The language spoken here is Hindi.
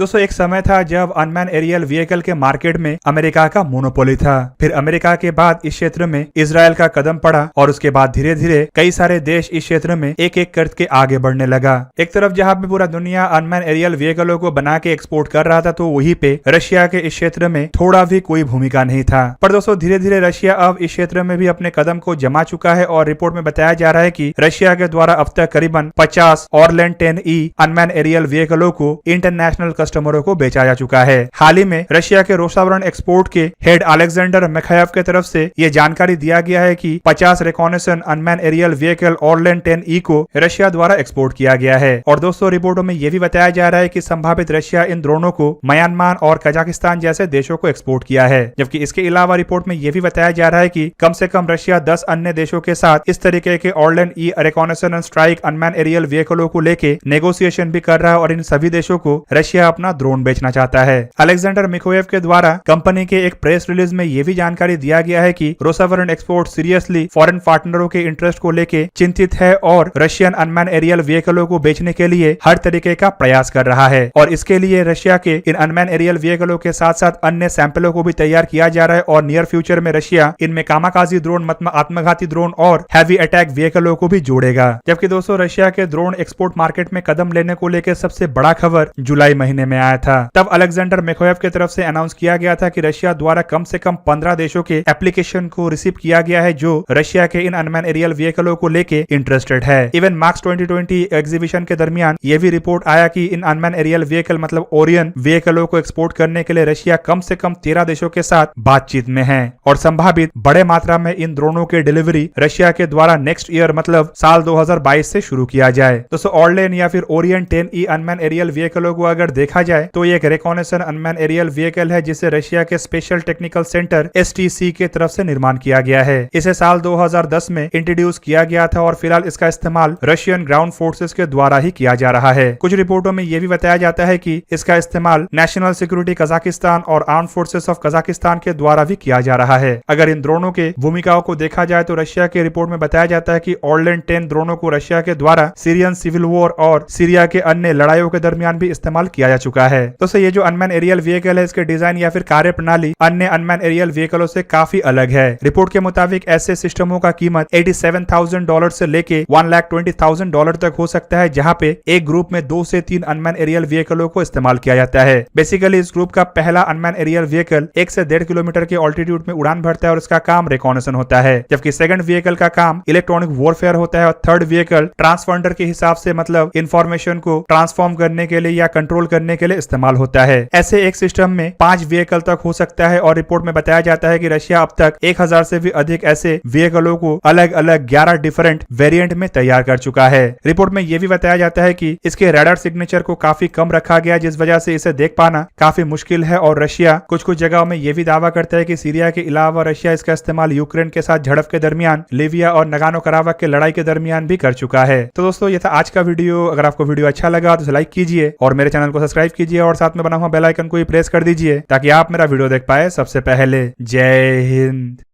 दोस्तों एक समय था जब अनमैन एरियल व्हीकल के मार्केट में अमेरिका का मोनोपोली था। फिर अमेरिका के बाद इस क्षेत्र में इजराइल का कदम पड़ा और उसके बाद धीरे धीरे कई सारे देश इस क्षेत्र में एक एक करके आगे बढ़ने लगा। एक तरफ जहां पे पूरा दुनिया अनमैन एरियल व्हीकलों को बना के एक्सपोर्ट कर रहा था, तो वहीं पे रशिया के इस क्षेत्र में थोड़ा भी कोई भूमिका नहीं था। पर दोस्तों धीरे धीरे रशिया अब इस क्षेत्र में भी अपने कदम को जमा चुका है और रिपोर्ट में बताया जा रहा है कि रशिया के द्वारा अब तक करीबन 50 ऑरलैंड 10E अनमैन एरियल व्हीकलों को इंटरनेशनल कस्टमरों को बेचा जा चुका है। हाल ही में रशिया के रोसावरण एक्सपोर्ट के हेड अलेक्जेंडर मिखायव के तरफ से यह जानकारी दिया गया है कि 50 reconnaissance unmanned aerial vehicle Orlan 10E को रशिया द्वारा एक्सपोर्ट किया गया है। और दोस्तों रिपोर्टों में यह भी बताया जा रहा है कि संभावित रशिया इन ड्रोनों को म्यांमार और कजाकिस्तान जैसे देशों को एक्सपोर्ट किया है। जबकि इसके अलावा रिपोर्ट में यह भी बताया जा रहा है कि कम से कम रशिया 10 अन्य देशों के साथ इस तरीके के Orlan E reconnaissance and strike unmanned aerial व्हीकलों को लेके नेगोशिएशन भी कर रहा है और इन सभी देशों को रशिया अपना ड्रोन बेचना चाहता है। अलेक्जेंडर मिखायव के द्वारा कंपनी के एक प्रेस रिलीज में यह भी जानकारी दिया गया है कि रोसावरण एक्सपोर्ट सीरियसली फॉरेन पार्टनरों के इंटरेस्ट को लेके चिंतित है और रशियन अनमैन एरियल व्हीकलों को बेचने के लिए हर तरीके का प्रयास कर रहा है। और इसके लिए रशिया के इन अनमैन एरियल व्हीकलों के साथ साथ अन्य सैंपलों को भी तैयार किया जा रहा है और नियर फ्यूचर में रशिया इनमें कामाकाजी ड्रोन मतलब आत्मघाती ड्रोन और हैवी अटैक व्हीकलों को भी जोड़ेगा। जबकि दोस्तों रशिया के ड्रोन एक्सपोर्ट मार्केट में कदम लेने को लेकर सबसे बड़ा खबर जुलाई महीने में आया था। तब अलेक्जेंडर मिखायव की तरफ से अनाउंस किया गया था कि रशिया द्वारा कम से कम 15 देशों के एप्लीकेशन को रिसीव किया गया है जो रशिया के इन अनमैन एरियल व्हीकलों को लेके इंटरेस्टेड है। इवन मार्च 2020 एग्जीबिशन के दरमियान यह भी रिपोर्ट आया कि इन अनमैन एरियल व्हीकल मतलब ओरियन व्हीकलों को एक्सपोर्ट करने के लिए रशिया कम से कम 13 देशों के साथ बातचीत में है और संभावित बड़े मात्रा में इन ड्रोनों के डिलीवरी रशिया के द्वारा नेक्स्ट ईयर मतलब साल 2022 से शुरू किया जाए। दोस्तों ऑरलैंड या फिर ओरियन 10E अनमैन एरियल व्हीकलों को अगर देखा जाए तो ये एक रिकॉनेसन अनमैन एरियल व्हीकल है जिसे रशिया के स्पेशल टेक्निकल सेंटर STC के तरफ से निर्माण किया गया है। इसे साल 2010 में इंट्रोड्यूस किया गया था और फिलहाल इसका इस्तेमाल रशियन ग्राउंड फोर्सेस के द्वारा ही किया जा रहा है। कुछ रिपोर्टों में यह भी बताया जाता है कि इसका इस्तेमाल नेशनल सिक्योरिटी कजाकिस्तान और आर्म फोर्सेस ऑफ कजाकिस्तान के द्वारा भी किया जा रहा है। अगर इन ड्रोनों के भूमिकाओं को देखा जाए तो रशिया के रिपोर्ट में बताया जाता है कि ऑरलैंड 10 ड्रोनों को रशिया के द्वारा सीरियन सिविल वॉर और सीरिया के अन्य लड़ाइयों के दरमियान भी इस्तेमाल किया जा चुका है। दोस्तों ये जो अनमैन एरियल व्हीकल है इसके डिजाइन या फिर कार्य प्रणाली अन्य अनमैन एरियल व्हीकलों से काफी अलग है। रिपोर्ट के मुताबिक ऐसे सिस्टमों का कीमत $87,000 से लेके $120,000 तक हो सकता है, जहां पे एक ग्रुप में 2 से 3 अनमैन एरियल व्हीकलों को इस्तेमाल किया जाता है। बेसिकली इस ग्रुप का पहला अनमैन एरियल व्हीकल 1 से 1.5 किलोमीटर के ऑल्टीट्यूड में उड़ान भरता है और इसका काम रिकॉनेसन होता है। जबकि सेकंड व्हीकल का काम इलेक्ट्रॉनिक वॉरफेयर होता है और थर्ड व्हीकल ट्रांसफॉन्डर के हिसाब से मतलब इंफॉर्मेशन को ट्रांसफॉर्म करने के लिए या कंट्रोल करने के लिए इस्तेमाल होता है। ऐसे एक सिस्टम में 5 व्हीकल तक हो सकता है और रिपोर्ट में बताया जाता है कि रशिया अब तक 1000 से भी अधिक ऐसे व्हीकलों को अलग अलग 11 डिफरेंट वेरिएंट में तैयार कर चुका है। रिपोर्ट में यह भी बताया जाता है कि इसके रडार सिग्नेचर को काफी कम रखा गया जिस वजह से इसे देख पाना काफी मुश्किल है और रशिया कुछ जगहों में यह भी दावा करता है कि सीरिया के अलावा रशिया इसका इस्तेमाल यूक्रेन के साथ झड़प के दरमियान, लिबिया और नगानो कराबाख के लड़ाई के दरमियान भी कर चुका है। तो दोस्तों ये था आज का वीडियो। अगर आपको वीडियो अच्छा लगा तो लाइक कीजिए और मेरे चैनल को सब्सक्राइब कीजिए और साथ में बना हुआ बेल आइकन को भी प्रेस कर दीजिए ताकि आप मेरा वीडियो देख पाए सबसे पहले। जय हिंद।